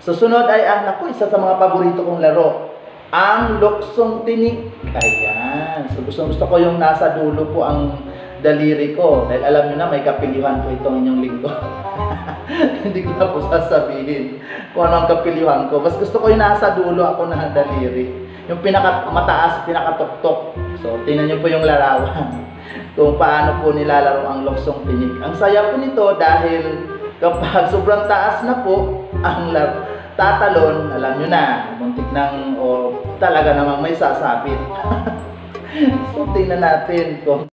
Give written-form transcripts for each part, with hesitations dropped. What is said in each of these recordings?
Susunod ay isa sa mga paborito kong laro, ang luksong tinik. Ayan. So gusto ko yung nasa dulo po ang daliri ko. Dahil alam nyo na, may kapilihan po itong inyong linggo. Hindi ko na po sasabihin kung ano ang kapilihan ko. Mas gusto ko yung nasa dulo ako ng daliri. Yung mataas, pinakatuktok. So, tingnan nyo po yung larawan. Kung paano po nilalaro ang luksong tinik. Ang saya po nito dahil kapag sobrang taas na po ang tatalon, alam nyo na, muntik nang talaga namang may sasabit. So, tingnan natin kung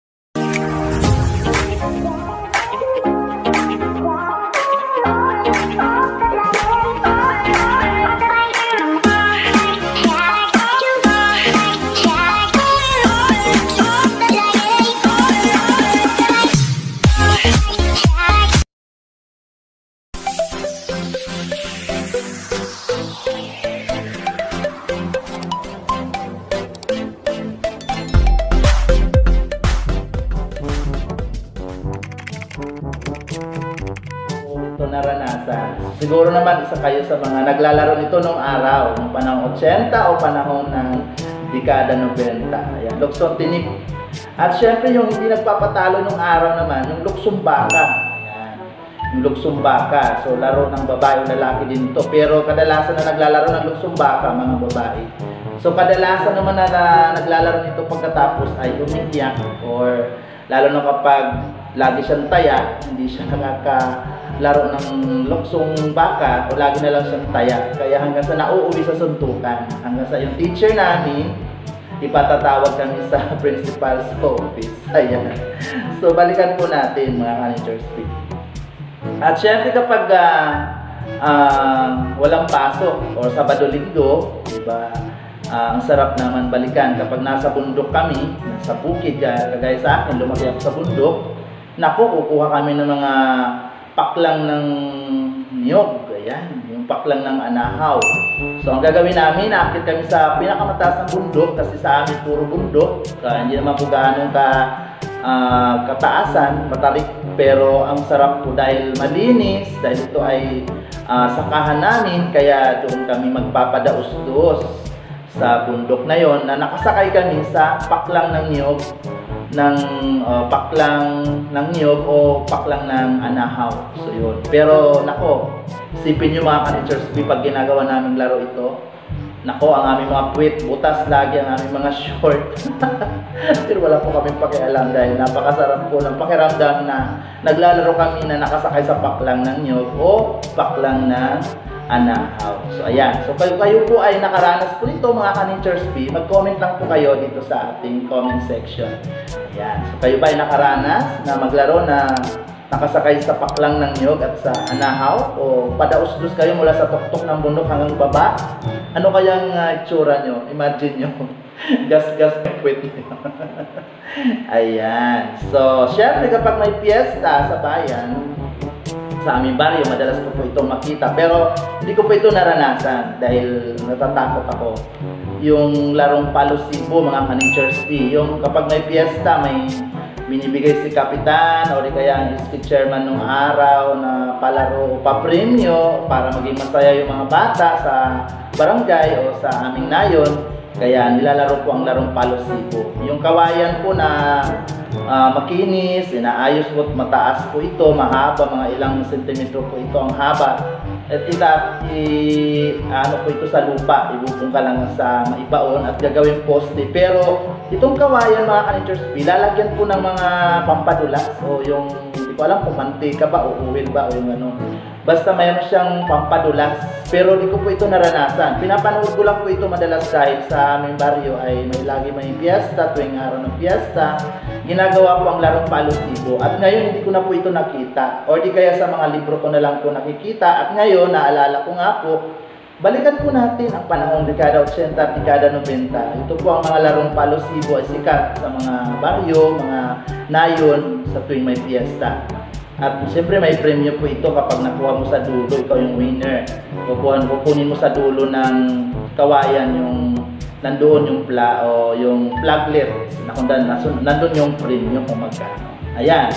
naranasan. Siguro naman isa kayo sa mga naglalaro nito nung araw, nung panahon 80 o panahon ng dekada 90. Ayan, luksong tinik. At syempre yung hindi nagpapatalo nung araw naman, yung luksong baka. Ayan, yung luksong baka. So laro ng babae o lalaki din ito. Pero kadalasan na naglalaro ng luksong baka, mga babae. So kadalasan naman na naglalaro nito pagkatapos ay umiiyak or lalo na kapag lagi siyang taya, hindi siya laro ng luksong baka o lagi na lang siyang taya. Kaya hanggang sa nauuwi sa suntukan, hanggang sa yung teacher namin ipatatawag kami sa principal's office. Ayan. So balikan po natin mga ka-Nature Speak. At syempre kapag walang pasok o Sabado-Linggo, diba, ang sarap naman balikan kapag nasa bundok kami, nasa bukid, kagaya sa akin, lumaki ako sa bundok. Naku, kukuha kami ng mga paklang ng niyog, ayan, yung paklang ng anahaw. So ang gagawin namin, naakit kami sa pinakamataas ng bundok kasi sa amin puro bundok. Hindi naman po gaano kataasan, matarik, pero ang sarap po dahil malinis, dahil ito ay sakahan namin, kaya doon kami magpapadaos-dos sa bundok na yon na nakasakay kami sa paklang ng niyog, paklang ng niyog o paklang ng anahaw. So yun. Pero nako, isipin nyo mga ka-Nature Speak, pag ginagawa namin laro ito, nako, ang aming mga puwit, butas lagi ang aming mga short. Pero wala po kaming pakialam dahil napakasarap po ng pakiramdam na naglalaro kami na nakasakay sa paklang ng niyog o paklang ng anahaw. So ayan. So kayo po ay nakaranas po nito mga ka-Nature Speak, mag-comment lang po kayo dito sa ating comment section. Ayan. So kayo ba ay nakaranas na maglaro na nakasakay sa paklang ng niyog at sa anahaw o padaos-dos kayo mula sa tuktok ng bundok hanggang baba? Ano kayang itsura nyo? Imagine nyo. Gas-gas kwit nyo. Ayan. So syempre kapag may piyesta sa bayan, sa aming baryo, madalas ko po ito makita. Pero hindi ko po ito naranasan dahil natatakot ako. Yung larong palusibo, mga ka-Nature Speak, yung kapag may piyesta, may binibigay si kapitan o di kaya ang district chairman nung araw na palaro o papremyo para maging masaya yung mga bata sa barangay o sa aming nayon. Kaya nilalaro po ang larong palusibo. Yung kawayan po na makinis, inaayos po, mataas po ito, mahaba, mga ilang sentimetro po ito ang haba. At ano po ito sa lupa, ibubong ka lang sa maibaon at gagawin poste. Pero itong kawayan mga ka-Nature Speak, lalagyan po ng mga pampadulas o yung, hindi ko alam kung mantika ba o uwil ba o yung ano. Basta mayroon siyang pampadulas, pero di ko po ito naranasan. Pinapanood ko lang po ito madalas dahil sa aming baryo ay lagi may piyesta, tuwing araw ng piyesta, ginagawa po ang larong palusibo. At ngayon hindi ko na po ito nakita, or di kaya sa mga libro ko na lang po nakikita. At ngayon, naalala ko nga po, balikan po natin ang panahong dekada 80 at dekada 90. Ito po ang mga larong palusibo ay sikat sa mga baryo, mga nayon sa tuwing may piyesta. At siyempre may premyo po ito kapag nakuha mo sa dulo, ikaw yung winner. Kukunin mo sa dulo ng kawayan yung nandoon yung yung flaglet. Nandoon yung premyo kung magkano. Ayan.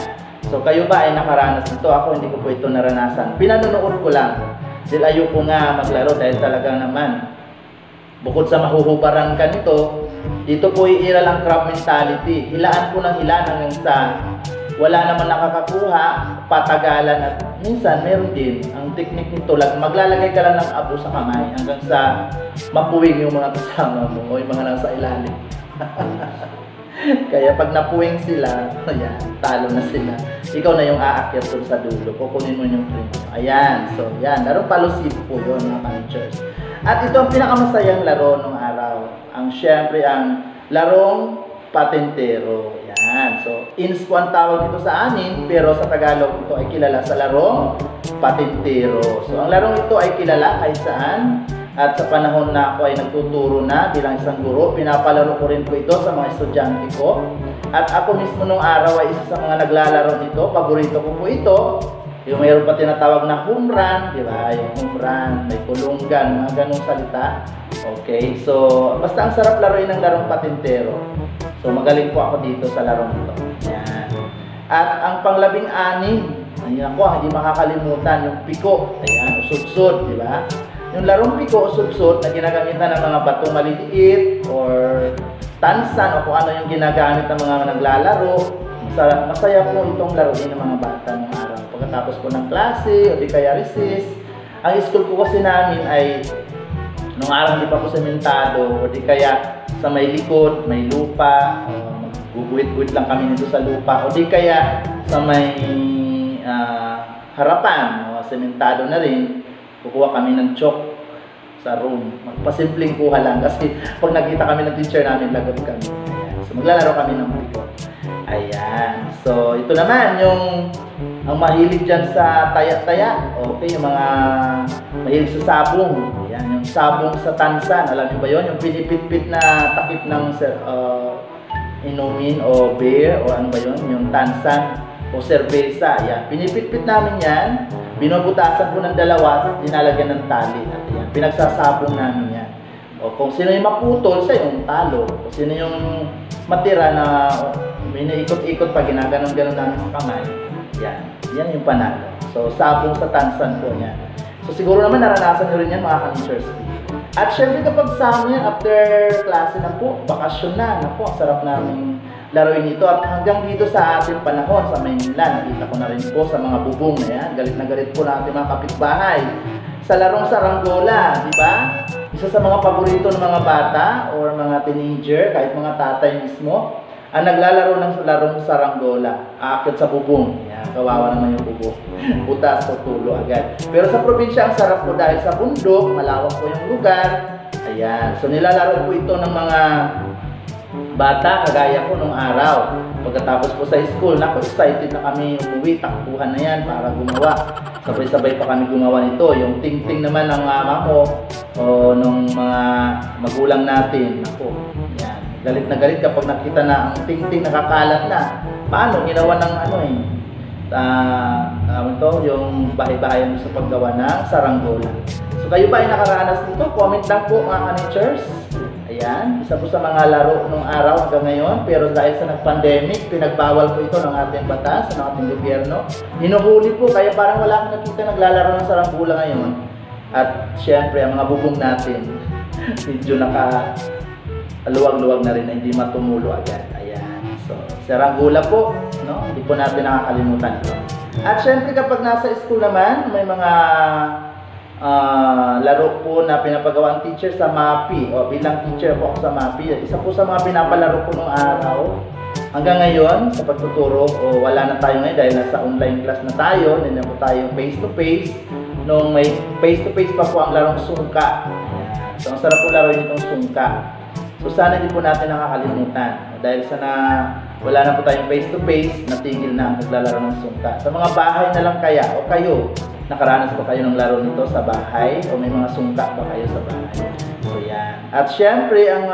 So kayo ba ay nakaranas nito? Ako hindi ko po ito naranasan. Pinanonood ko lang. Dahil ayoko nga maglaro dahil talagang naman, bukod sa mahuhubaran ka nito, dito po iiral ang crab mentality. Hilaan po ng hilaan hanggang sa wala naman nakakakuha, patagalan at minsan meron din ang technique nito, maglalagay ka lang ng abo sa kamay hanggang sa mapuwing yung mga kasama mo o yung mga nasa ilalim. Kaya pag napuwing sila, ayan, talo na sila. Ikaw na yung aakyat dun sa dulo, kukunin mo yung print. Ayan, so yan, larong palusibo po yun mga kanchers. At ito ang pinakamasayang laro nung araw. Siyempre ang larong patintero. Yan. So, INSPO ang tawag dito sa amin, pero sa Tagalog ito ay kilala sa larong patintero. So, ang larong ito ay kilala kahit saan. At sa panahon na ako ay nagtuturo na bilang isang guro, pinapalaro ko rin po ito sa mga estudyante ko. At ako mismo nung araw ay isa sa mga naglalaro nito. Paborito ko po ito. Yung mayroon pa tinatawag na home run, di ba? Yung home run, may kulunggan, mga ganong salita. Okay, so basta ang sarap laruin ng larong patintero. So magaling po ako dito sa larong ito. Yan. At ang panglabing-anim, ayun ako, hindi makakalimutan, yung piko. Ayan, usudsud, di ba? Yung larong piko, usudsud, na ginagamitan ng mga batong maliliit or tansan o kung ano yung ginagamit ng mga naglalaro. Masaya po itong laruin ng mga bata ng araw. Pagkatapos po ng klase o di kaya recess, ang school po kasi namin ay nung araw hindi pa po sementado o di kaya sa may likod, may lupa, guguwit-guwit lang kami nito sa lupa o di kaya sa may harapan, sementado na rin, kukuha kami ng chalk sa room. Magpasimpleng kuha lang kasi pag nakita kami ng teacher namin, lagot kami. Ayan. So maglalaro kami ng piko. Ayan. So ito naman yung ang mahilig dyan sa taya-taya. Okay, yung mga mahilig sa sabong. Ayan, yung sabong sa tansan. Alam niyo ba yun? Yung pinipit-pit na takip ng inumin o beer o ano ba yun? Yung tansan o serbesa. Ayan, pinipit-pit namin yan. Binubutasan po ng dalawa, dinalagyan ng tali. At ayan, pinagsasabong namin yan. O kung sino yung maputol, siya yung talo. Kung sino yung matira na minaikot-ikot pa, ginaganon-ganon namin sa kamay. Yan. Yan yung panalo. So, sabong sa tansan po yan. So, siguro naman naranasan nyo rin yan mga kanchers. At syempre kapag sa amin, after klase na po, bakasyon na. Naku, ang sarap namin laruin ito. At hanggang dito sa ating panahon, sa Maynila, nakita ko na rin po sa mga bubong na yan. Galit na galit po natin mga kapitbahay. Sa larong saranggola, di ba? Isa sa mga paborito ng mga bata or mga teenager, kahit mga tatay mismo, ang naglalaro ng larong saranggola, aakyat sa bubong. Yan, kawawa naman yung bubong. Butas o tulo agad. Pero sa probinsya, ang sarap po dahil sa bundok, malawak po yung lugar. Ayan. So nilalaro po ito ng mga bata, kagaya ko nung araw. Pagkatapos po sa school, naku, excited na kami umuwi, takbuhan na yan para gumawa. Sabay-sabay pa kami gumawa nito. Yung ting-ting naman ng mama ko o nung mga magulang natin. Naku, yan. Galit na galit kapag nakita na ang ting-ting nakakalat na. Paano? Ginawa ng ano yung bahay-bahayan sa paggawa ng saranggola. So kayo ba ay nakaranas nito? Comment lang po mga kanechers. Ayan, isa po sa mga laro nung araw hanggang ngayon. Pero dahil sa nag-pandemic, pinagbawal po ito ng ating batas, ng ating gobyerno. Hinuhuli po, kaya parang wala akong nakita naglalaro ng saranggola ngayon. At syempre, ang mga bubong natin, medyo luwag-luwag na rin na hindi matumulo agad. Ayan. So, saranggola po, no? Hindi po natin nakakalimutan ito. At syempre kapag nasa school naman, may mga laro po na pinapagawa ang teacher sa MAPI. O bilang teacher po ako sa MAPI. Isa po sa mga pinapalaro po nung araw. Hanggang ngayon, sa pagtuturo, wala na tayo ngayon dahil nasa online class na tayo. Hindi na po tayo face-to-face. Nung may face-to-face pa po ang larong sungka. Ayan. So, ang sarap po laruin itong sungka. So sana hindi po natin nakakalimutan. Dahil sana wala na po tayong face-to-face, natigil na ang naglalaro ng sungka. Sa mga bahay na lang kaya, o kayo, nakaranas ba kayo ng laro nito sa bahay? O may mga sungka ba kayo sa bahay? So yan. At syempre, ang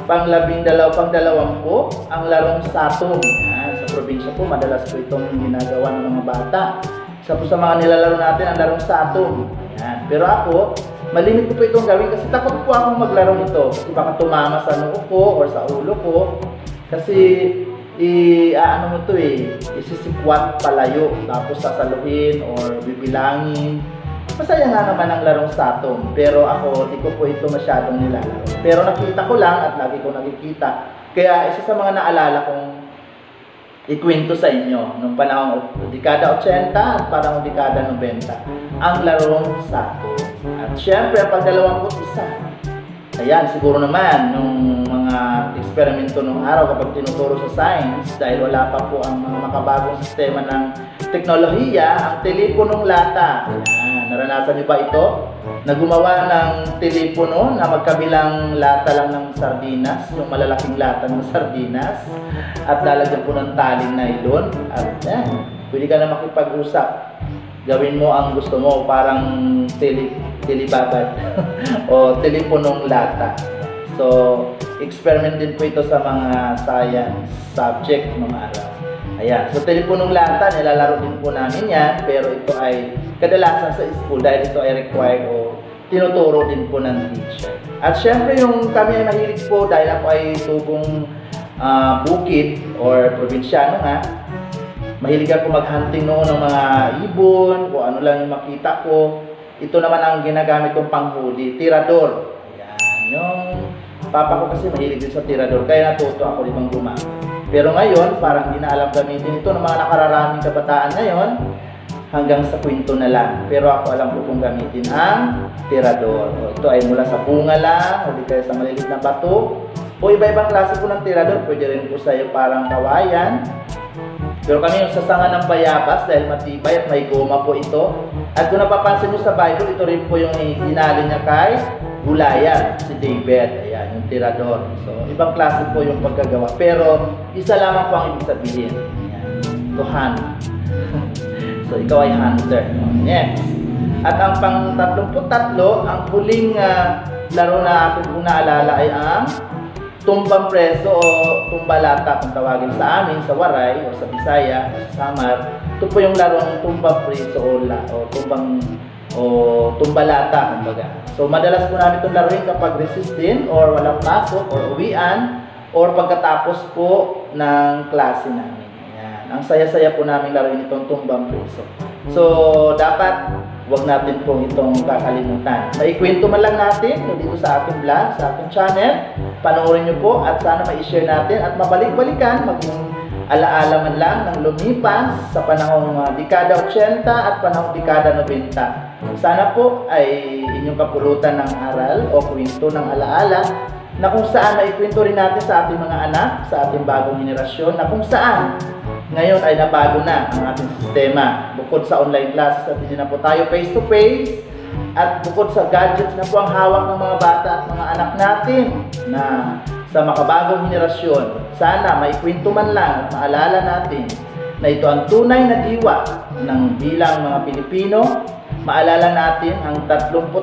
pangdalawang po, ang larong satong. Yan. Sa probinsya po, madalas po itong ginagawa ng mga bata. Isa po sa mga nilalaro natin, ang larong satong. Yan. Pero ako, malimit ko po itong gawin kasi takot po akong maglaro nito. Kasi baka tumama sa noo ko or sa ulo ko. Kasi isisikwat palayo. Tapos sasaluhin or bibilangin. Masaya nga naman ang larong Saturn, pero ako di ko po ito masyadong nilalaro. Pero nakita ko lang at lagi ko nakikita. Kaya isa sa mga naalala kong ikwento sa inyo nung panahon dekada 80 at parang dekada 90 ang larong Saturn. At syempre ang pag-21, ayan, siguro naman nung mga eksperimento nung araw kapag tinuturo sa science, dahil wala pa po ang mga makabagong sistema ng teknolohiya, ang teleponong lata. Ayan, naranasan niyo ba ito? Na gumawa ng telepono na magkabilang lata lang ng sardinas, yung malalaking lata ng sardinas, at lalagyan po ng taling nylon. At yan, pwede ka na makipag-usap. Gawin mo ang gusto mo, parang telebabad o teleponong lata. So, experiment din po ito sa mga science subject mga araw. Ayan, so teleponong lata, nilalaro din po namin yan, pero ito ay kadalasan sa school dahil ito ay required o tinuturo din po ng teacher. At syempre yung kami ay mahilig po dahil ako ay tubong bukid or probinsyano nga. Mahilig ako mag-hunting noon ng mga ibon, kung ano lang yung makita ko. Ito naman ang ginagamit kong panghuli, tirador. Ayan, yung papa ko kasi mahilig din sa tirador, kaya natuto ako rin gumamit. Pero ngayon, parang hindi na alam gamitin ito ng mga nakararaming kabataan ngayon, hanggang sa kwento na lang. Pero ako alam ko kung gamitin ang tirador. Ito ay mula sa bunga lang, o di kaya sa maliliit na bato. O iba-ibang klase po ng tirador, pwede rin po sa'yo parang kawayan. Pero kami yung sasanga ng bayabas dahil matibay at may goma po ito. At kung napapansin nyo sa Bible, ito rin po yung hinali niya kay Goliath, si David. Ayan, yung tirador. So, ibang klase po yung pagkagawa. Pero, isa lamang po ang ibig sabihin. Ayan, to hunt. So, ikaw ay hunter. Next. At ang pang-33, ang huling laro na aking naalala ay ang tumbang preso o tumbalata kung tawagin sa amin, sa Waray o sa Bisaya o sa Samar. Ito po yung larong tumbang preso o tumbalata kumbaga. So madalas po namin itong laruin kapag recess din or walang pasok or uwian or pagkatapos po ng klase namin. Ayan. Ang saya-saya po namin laruin itong tumbang preso. So dapat huwag natin pong itong kakalimutan. Maikwento man lang natin dito sa ating vlog, sa ating channel. Panoorin nyo po at sana ma-share natin at mabalik-balikan, maging alaala man lang ng lumipas sa panahong dekada 80 at panahong dekada 90. Sana po ay inyong kapulutan ng aral o kwento ng alaala na kung saan maikwento rin natin sa ating mga anak, sa ating bagong henerasyon, na kung saan ngayon ay nabago na ang ating sistema. Bukod sa online classes at hindi na po tayo face-to-face, at bukod sa gadgets na po ang hawak ng mga bata at mga anak natin na sa makabagong henerasyon, sana maikwento man lang at maalala natin na ito ang tunay na diwa ng bilang mga Pilipino. Maalala natin ang 33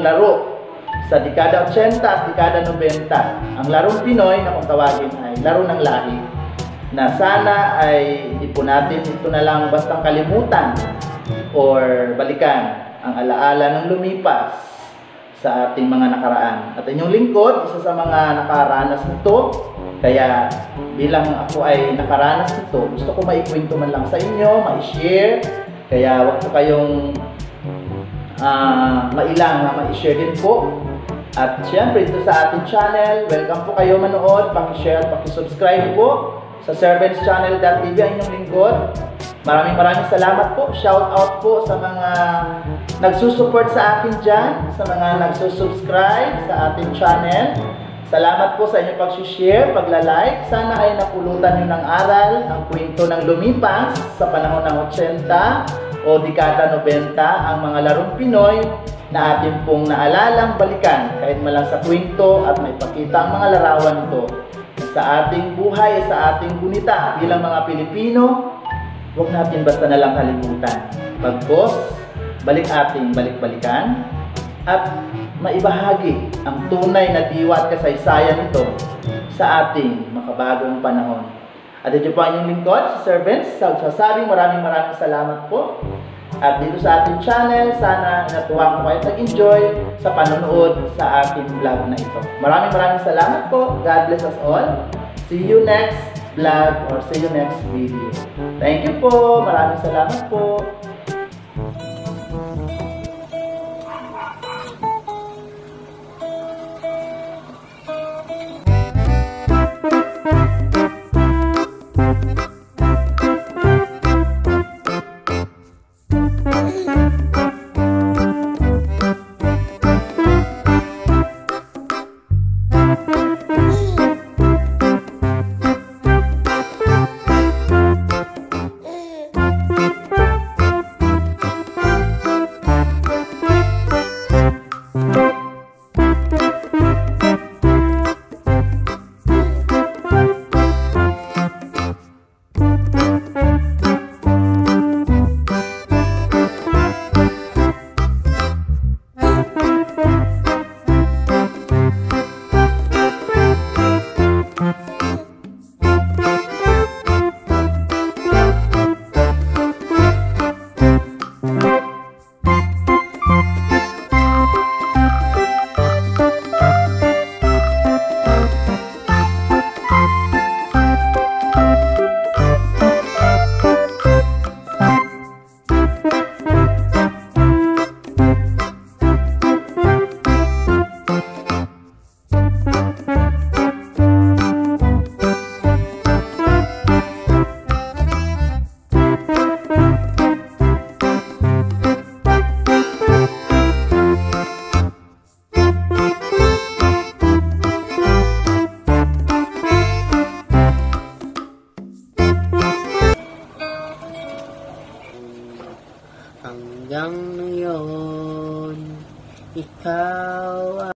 laro sa dekada 80 at dekada 90. Ang larong Pinoy na kung tawagin ay laro ng lahi, na sana ay hindi po natin ito na lang bastang kalimutan or balikan ang alaala ng lumipas sa ating mga nakaraan. At inyong lingkod, isa sa mga nakaranas nito, kaya bilang ako ay nakaranas nito, gusto ko maikwento man lang sa inyo, ma-share, kaya huwag po kayong mailang na ma-share din po. At syempre ito sa ating channel, welcome po kayo manood, paki-share, paki-subscribe po sa servantschannel.tv ang inyong lingkod. Maraming salamat po. Shout out po sa mga nagsusupport sa akin dyan, sa mga nagsusubscribe sa ating channel. Salamat po sa inyong pag-share, pagla-like. Sana ay napulutan nyo ng aral ang kwento ng lumipas sa panahon ng 80 o dekada 90, ang mga larong Pinoy na ating pong naalalang balikan kahit malang sa kwento at may pakita ang mga larawan nito sa ating buhay, sa ating gunita bilang mga Pilipino. Huwag natin basta na lang kalimutan. Bagkos, balik-balikan at maibahagi ang tunay na diwa at kasaysayan nito sa ating makabagong panahon. At ito po ang inyong lingkod, si Servants, sagsasabing maraming salamat po. At dito sa ating channel, sana natuwa ko kayo nag-enjoy sa panonood sa ating vlog na ito. Maraming salamat po. God bless us all. See you next vlog or see you next video. Thank you po. Maraming salamat po. Ikaw